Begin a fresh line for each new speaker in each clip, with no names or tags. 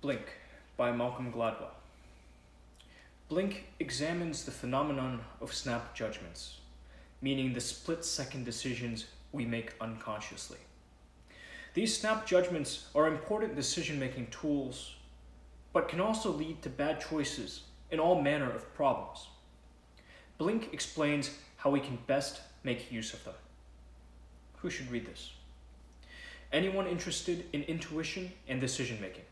Blink by Malcolm Gladwell. Blink examines the phenomenon of snap judgments, meaning the split-second decisions we make unconsciously. These snap judgments are important decision-making tools, but can also lead to bad choices in all manner of problems. Blink explains how we can best make use of them. Who should read this? Anyone interested in intuition and decision-making?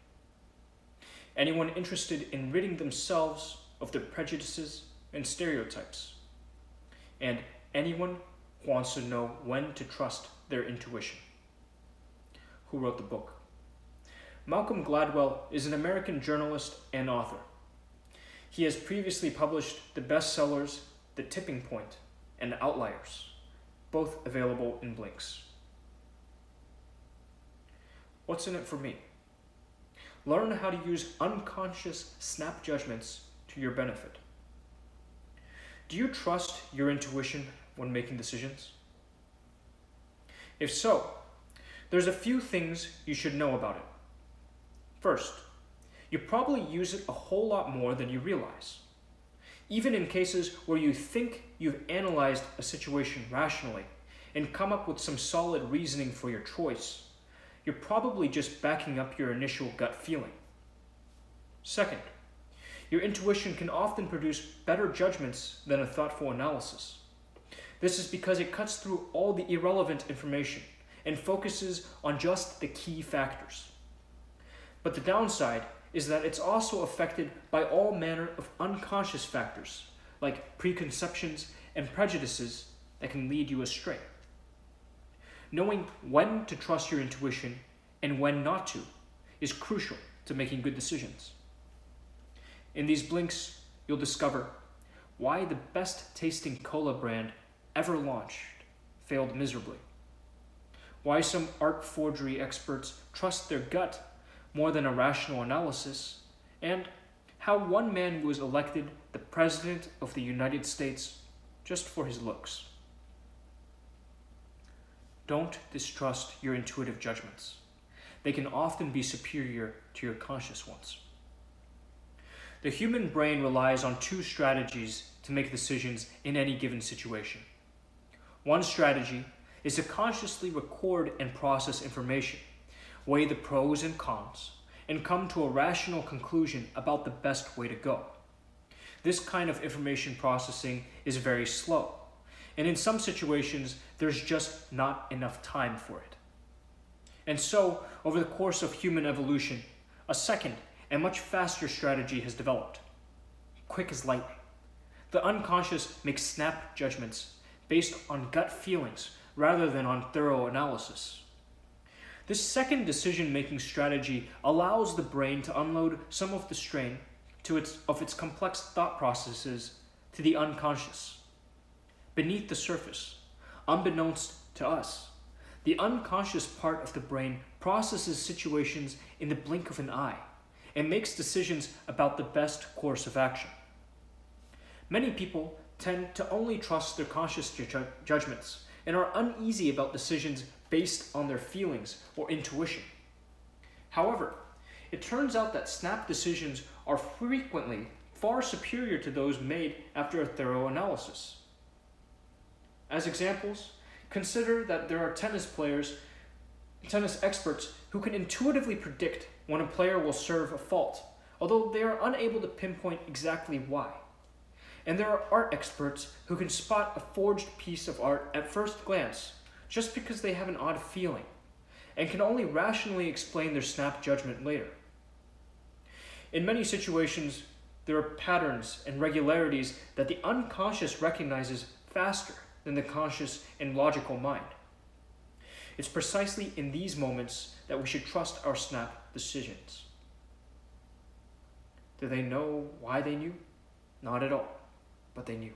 Anyone interested in ridding themselves of their prejudices and stereotypes? And anyone who wants to know when to trust their intuition? Who wrote the book? Malcolm Gladwell is an American journalist and author. He has previously published the bestsellers The Tipping Point and Outliers, both available in Blinks. What's in it for me? Learn how to use unconscious snap judgments to your benefit. Do you trust your intuition when making decisions? If so, there's a few things you should know about it. First, you probably use it a whole lot more than you realize. Even in cases where you think you've analyzed a situation rationally and come up with some solid reasoning for your choice, you're probably just backing up your initial gut feeling. Second, your intuition can often produce better judgments than a thoughtful analysis. This is because it cuts through all the irrelevant information and focuses on just the key factors. But the downside is that it's also affected by all manner of unconscious factors, like preconceptions and prejudices that can lead you astray. Knowing when to trust your intuition and when not to is crucial to making good decisions. In these Blinks, you'll discover why the best tasting cola brand ever launched failed miserably, why some art forgery experts trust their gut more than a rational analysis, and how one man was elected the President of the United States just for his looks. Don't distrust your intuitive judgments. They can often be superior to your conscious ones. The human brain relies on two strategies to make decisions in any given situation. One strategy is to consciously record and process information, weigh the pros and cons, and come to a rational conclusion about the best way to go. This kind of information processing is very slow, and in some situations, there's just not enough time for it. And so, over the course of human evolution, a second and much faster strategy has developed. Quick as lightning. The unconscious makes snap judgments based on gut feelings rather than on thorough analysis. This second decision-making strategy allows the brain to unload some of the strain of its complex thought processes to the unconscious. Beneath the surface, unbeknownst to us, the unconscious part of the brain processes situations in the blink of an eye and makes decisions about the best course of action. Many people tend to only trust their conscious judgments and are uneasy about decisions based on their feelings or intuition. However, it turns out that snap decisions are frequently far superior to those made after a thorough analysis. As examples, consider that there are tennis experts who can intuitively predict when a player will serve a fault, although they are unable to pinpoint exactly why. And there are art experts who can spot a forged piece of art at first glance just because they have an odd feeling, and can only rationally explain their snap judgment later. In many situations, there are patterns and regularities that the unconscious recognizes faster than the conscious and logical mind. It's precisely in these moments that we should trust our snap decisions. Do they know why they knew? Not at all, but they knew.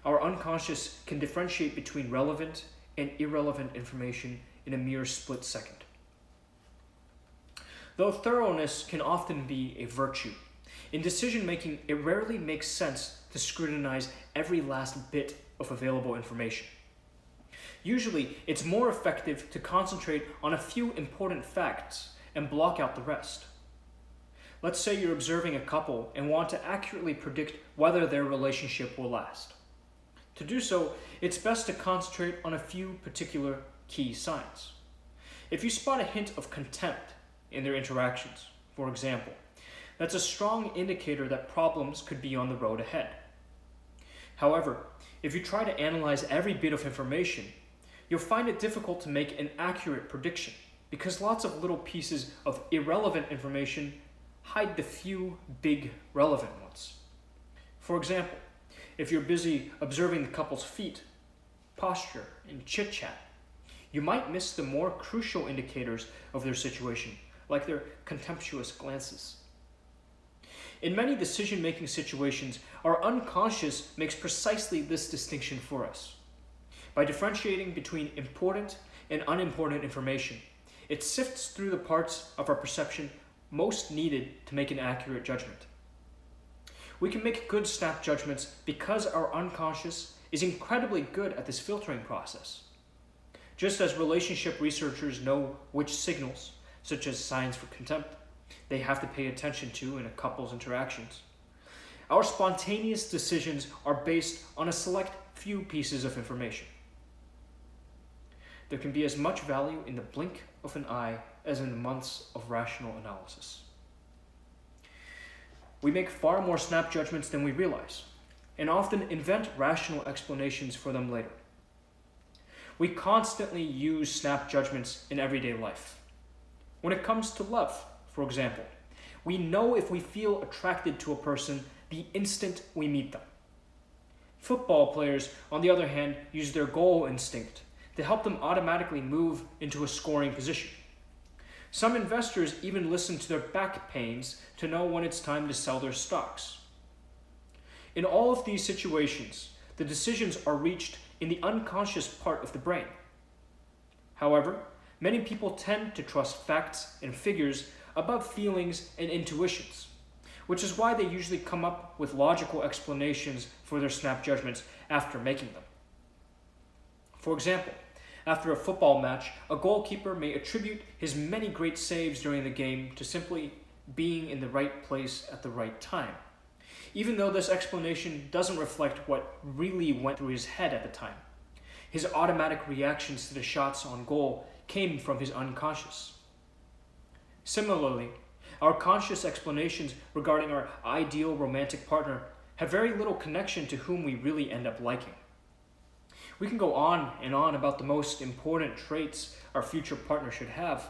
Our unconscious can differentiate between relevant and irrelevant information in a mere split second. Though thoroughness can often be a virtue, in decision-making it rarely makes sense to scrutinize every last bit of available information. Usually, it's more effective to concentrate on a few important facts and block out the rest. Let's say you're observing a couple and want to accurately predict whether their relationship will last. To do so, it's best to concentrate on a few particular key signs. If you spot a hint of contempt in their interactions, for example, that's a strong indicator that problems could be on the road ahead. However, if you try to analyze every bit of information, you'll find it difficult to make an accurate prediction because lots of little pieces of irrelevant information hide the few big relevant ones. For example, if you're busy observing the couple's feet, posture, and chit-chat, you might miss the more crucial indicators of their situation, like their contemptuous glances. In many decision-making situations, our unconscious makes precisely this distinction for us. By differentiating between important and unimportant information, it sifts through the parts of our perception most needed to make an accurate judgment. We can make good snap judgments because our unconscious is incredibly good at this filtering process. Just as relationship researchers know which signals, such as signs for contempt, they have to pay attention to in a couple's interactions, our spontaneous decisions are based on a select few pieces of information. There can be as much value in the blink of an eye as in months of rational analysis. We make far more snap judgments than we realize, and often invent rational explanations for them later. We constantly use snap judgments in everyday life. When it comes to love, for example, we know if we feel attracted to a person the instant we meet them. Football players, on the other hand, use their goal instinct to help them automatically move into a scoring position. Some investors even listen to their back pains to know when it's time to sell their stocks. In all of these situations, the decisions are reached in the unconscious part of the brain. However, many people tend to trust facts and figures above feelings and intuitions, which is why they usually come up with logical explanations for their snap judgments after making them. For example, after a football match, a goalkeeper may attribute his many great saves during the game to simply being in the right place at the right time, even though this explanation doesn't reflect what really went through his head at the time. His automatic reactions to the shots on goal came from his unconscious. Similarly, our conscious explanations regarding our ideal romantic partner have very little connection to whom we really end up liking. We can go on and on about the most important traits our future partner should have,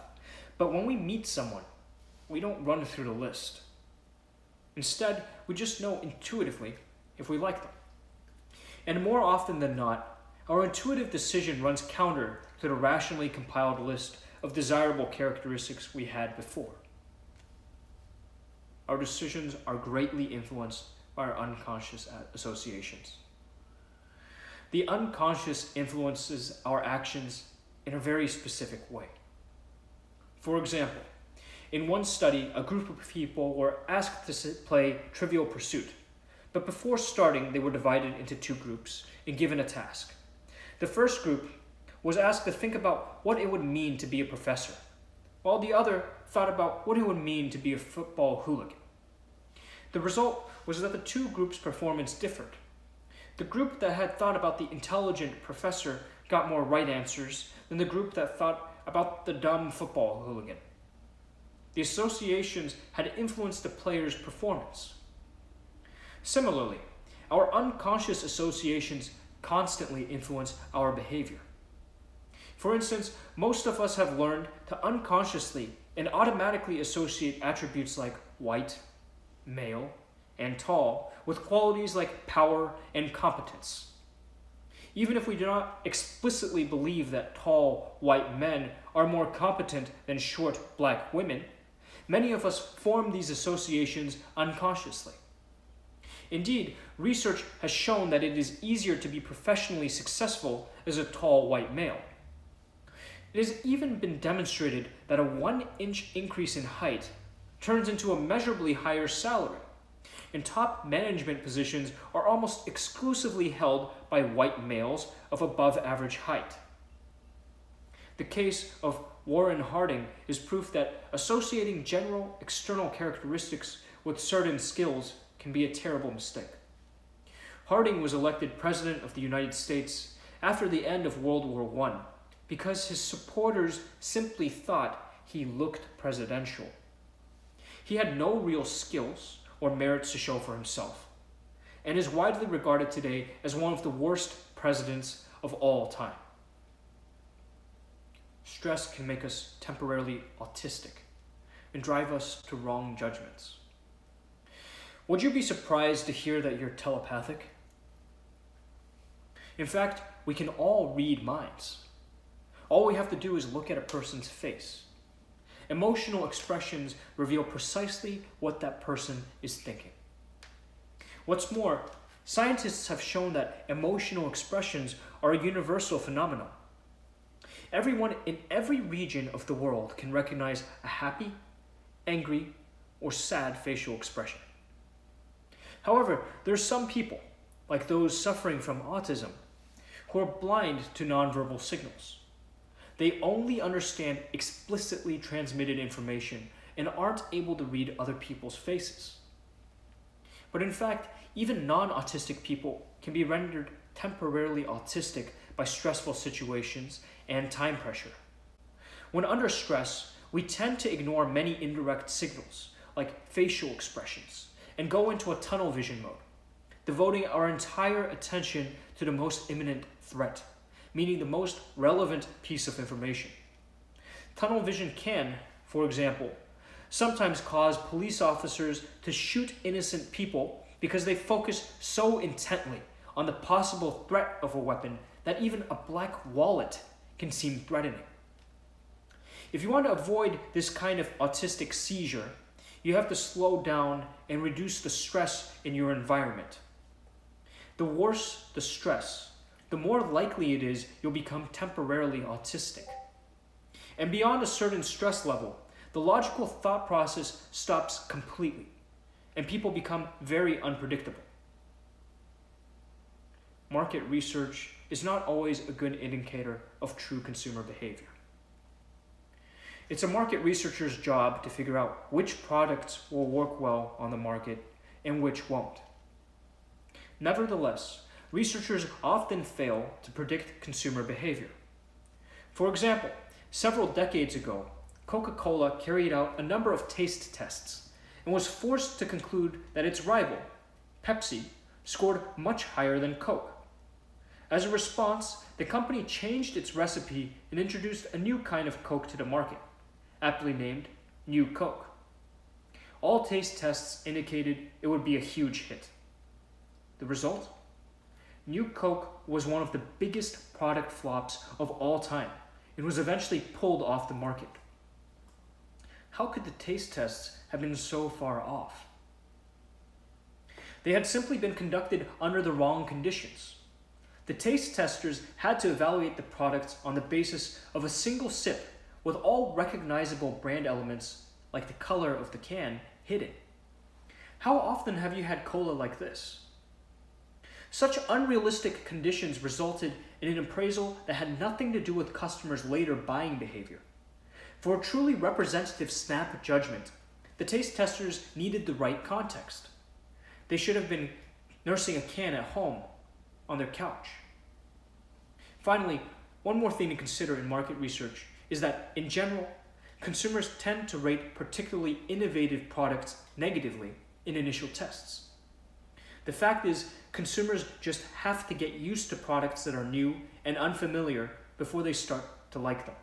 but when we meet someone, we don't run through the list. Instead, we just know intuitively if we like them. And more often than not, our intuitive decision runs counter to the rationally compiled list of desirable characteristics we had before. Our decisions are greatly influenced by our unconscious associations. The unconscious influences our actions in a very specific way. For example, in one study, a group of people were asked to play Trivial Pursuit, but before starting, they were divided into two groups and given a task. The first group was asked to think about what it would mean to be a professor, while the other thought about what it would mean to be a football hooligan. The result was that the two groups' performance differed. The group that had thought about the intelligent professor got more right answers than the group that thought about the dumb football hooligan. The associations had influenced the player's performance. Similarly, our unconscious associations constantly influence our behavior. For instance, most of us have learned to unconsciously and automatically associate attributes like white, male, and tall with qualities like power and competence. Even if we do not explicitly believe that tall, white men are more competent than short, black women, many of us form these associations unconsciously. Indeed, research has shown that it is easier to be professionally successful as a tall, white male. It has even been demonstrated that a 1-inch increase in height turns into a measurably higher salary, and top management positions are almost exclusively held by white males of above average height. The case of Warren Harding is proof that associating general external characteristics with certain skills can be a terrible mistake. Harding was elected President of the United States after the end of World War I because his supporters simply thought he looked presidential. He had no real skills or merits to show for himself, and is widely regarded today as one of the worst presidents of all time. Stress can make us temporarily autistic and drive us to wrong judgments. Would you be surprised to hear that you're telepathic? In fact, we can all read minds. All we have to do is look at a person's face. Emotional expressions reveal precisely what that person is thinking. What's more, scientists have shown that emotional expressions are a universal phenomenon. Everyone in every region of the world can recognize a happy, angry, or sad facial expression. However, there are some people, like those suffering from autism, who are blind to nonverbal signals. They only understand explicitly transmitted information and aren't able to read other people's faces. But in fact, even non-autistic people can be rendered temporarily autistic by stressful situations and time pressure. When under stress, we tend to ignore many indirect signals, like facial expressions, and go into a tunnel vision mode, devoting our entire attention to the most imminent threat, meaning the most relevant piece of information. Tunnel vision can, for example, sometimes cause police officers to shoot innocent people because they focus so intently on the possible threat of a weapon that even a black wallet can seem threatening. If you want to avoid this kind of autistic seizure, you have to slow down and reduce the stress in your environment. The worse the stress, the more likely it is you'll become temporarily autistic. And beyond a certain stress level, the logical thought process stops completely, and people become very unpredictable. Market research is not always a good indicator of true consumer behavior. It's a market researcher's job to figure out which products will work well on the market and which won't. Nevertheless, researchers often fail to predict consumer behavior. For example, several decades ago, Coca-Cola carried out a number of taste tests and was forced to conclude that its rival, Pepsi, scored much higher than Coke. As a response, the company changed its recipe and introduced a new kind of Coke to the market, aptly named New Coke. All taste tests indicated it would be a huge hit. The result? New Coke was one of the biggest product flops of all time and was eventually pulled off the market. How could the taste tests have been so far off? They had simply been conducted under the wrong conditions. The taste testers had to evaluate the product on the basis of a single sip with all recognizable brand elements, like the color of the can, hidden. How often have you had cola like this? Such unrealistic conditions resulted in an appraisal that had nothing to do with customers' later buying behavior. For a truly representative snap judgment, the taste testers needed the right context. They should have been nursing a can at home on their couch. Finally, one more thing to consider in market research is that, in general, consumers tend to rate particularly innovative products negatively in initial tests. The fact is, consumers just have to get used to products that are new and unfamiliar before they start to like them.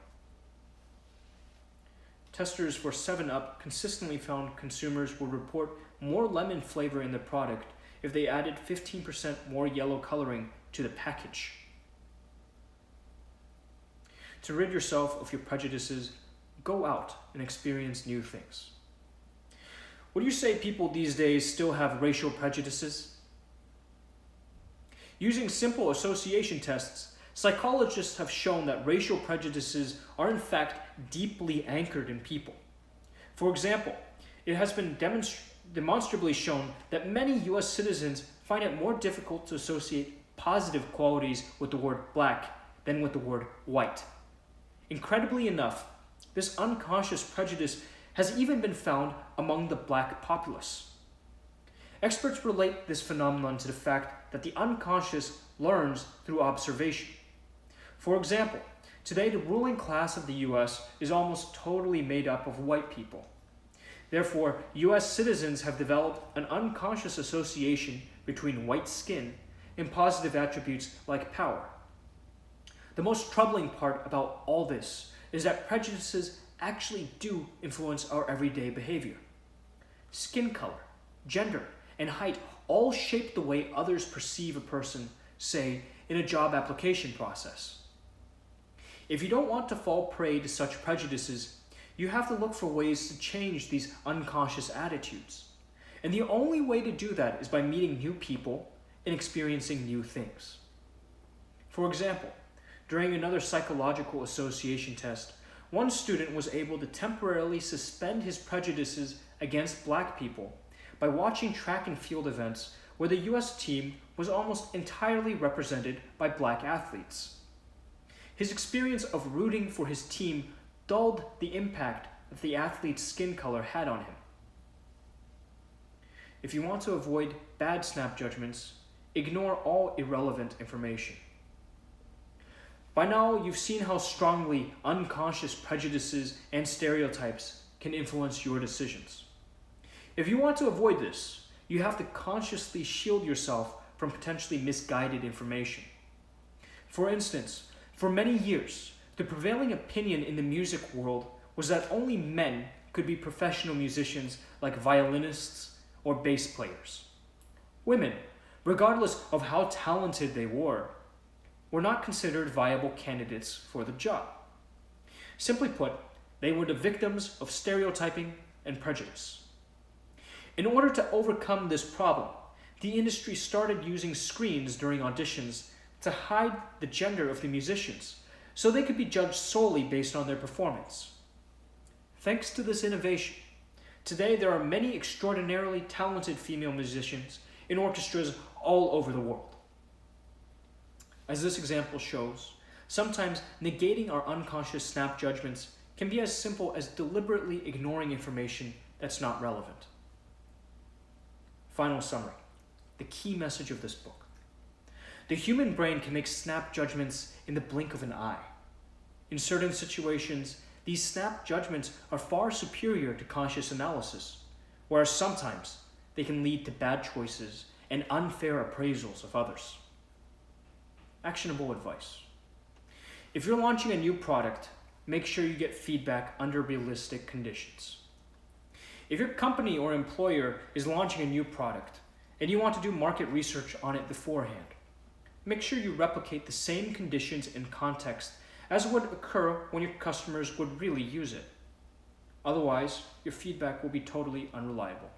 Testers for 7-Up consistently found consumers would report more lemon flavor in the product if they added 15% more yellow coloring to the package. To rid yourself of your prejudices, go out and experience new things. Would you say people these days still have racial prejudices? Using simple association tests, psychologists have shown that racial prejudices are in fact deeply anchored in people. For example, it has been demonstrably shown that many US citizens find it more difficult to associate positive qualities with the word black than with the word white. Incredibly enough, This unconscious prejudice has even been found among the black populace. Experts relate this phenomenon to the fact that the unconscious learns through observation. For example, today the ruling class of the US is almost totally made up of white people. Therefore, US citizens have developed an unconscious association between white skin and positive attributes like power. The most troubling part about all this is that prejudices actually do influence our everyday behavior. Skin color, gender, and height all shape the way others perceive a person, say, in a job application process. If you don't want to fall prey to such prejudices, you have to look for ways to change these unconscious attitudes. And the only way to do that is by meeting new people and experiencing new things. For example, during another psychological association test, one student was able to temporarily suspend his prejudices against black people by watching track and field events where the US team was almost entirely represented by black athletes. His experience of rooting for his team dulled the impact that the athlete's skin color had on him. If you want to avoid bad snap judgments, ignore all irrelevant information. By now, you've seen how strongly unconscious prejudices and stereotypes can influence your decisions. If you want to avoid this, you have to consciously shield yourself from potentially misguided information. For instance, for many years, the prevailing opinion in the music world was that only men could be professional musicians like violinists or bass players. Women, regardless of how talented they were not considered viable candidates for the job. Simply put, they were the victims of stereotyping and prejudice. In order to overcome this problem, the industry started using screens during auditions to hide the gender of the musicians, so they could be judged solely based on their performance. Thanks to this innovation, today there are many extraordinarily talented female musicians in orchestras all over the world. As this example shows, sometimes negating our unconscious snap judgments can be as simple as deliberately ignoring information that's not relevant. Final summary, the key message of this book. The human brain can make snap judgments in the blink of an eye. In certain situations, these snap judgments are far superior to conscious analysis, whereas sometimes they can lead to bad choices and unfair appraisals of others. Actionable advice. If you're launching a new product, make sure you get feedback under realistic conditions. If your company or employer is launching a new product and you want to do market research on it beforehand, make sure you replicate the same conditions and context as would occur when your customers would really use it. Otherwise, your feedback will be totally unreliable.